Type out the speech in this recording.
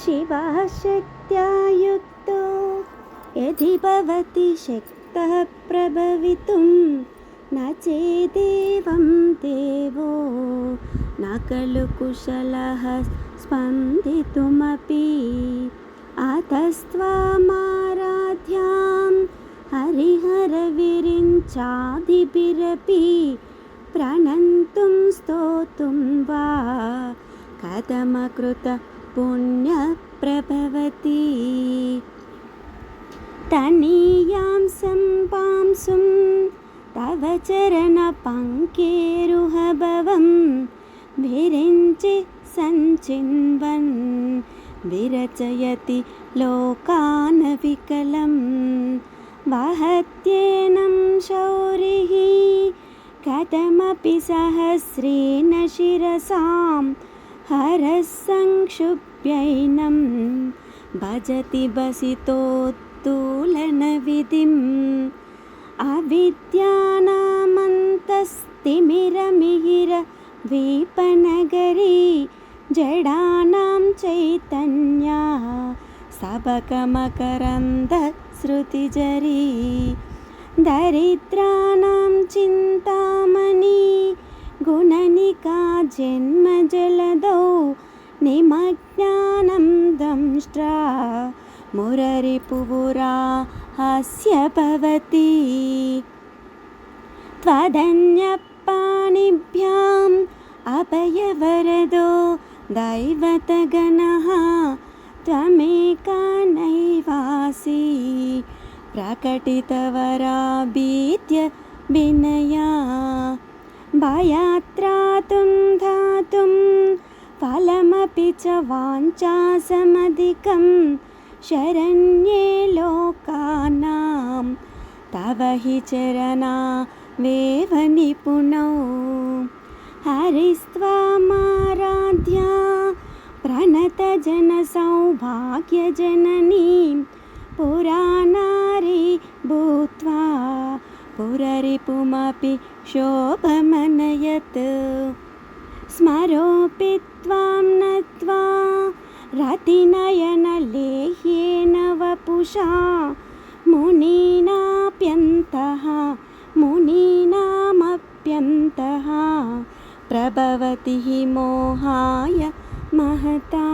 शिवः शक्त्या युक्तो यदि भवति शक्तः प्रभवितुं न चेदेवं देवो न खलु कुशलः स्पन्दितुमपि अतस्त्वमाराध्यां हरिहरविरिञ्चादिभिरपि प्रणन्तुं स्तोतुं वा कथमकृत पुण्यप्रभवति तनीयां सम्पांसुं तव चरणपङ्केरुहभवं विरिञ्चि सञ्चिन्वन् विरचयति लोकानविकलं वहत्येनं शौरिः कथमपि सहस्रेण शिरसां हरः संक्षुभ्यैनं भजति बसितोत्तोलनविधिम् अविद्यानामन्तस्तिमिरमिहिरद्वीपनगरी जडानां चैतन्या सबकमकरन्दश्रुतिझरी दरिद्राणां चिन्तामणि गुणनिका जन्मजलदौ निमग्नानं दंष्ट्रा मुररिपुरा हास्य भवति त्वदन्यपाणिभ्याम् अभयवरदो दैवतगणः त्वमेका नैवासि प्रकटितवराभीत्य विनया भयात्रातुं धातुं फलमपि च वाञ्छासमधिकं शरण्ये लोकानां तव हि चरणावेव निपुणौ हरिस्त्वमाराध्या प्रणतजनसौभाग्यजननीं पुरानारी भूत्वा पुररिपुमपि शोभमनयत् स्मरोऽपि त्वां नत्वा रतिनयनलेह्येन वपुषा मुनीनामप्यन्तः प्रभवति हि मोहाय महता।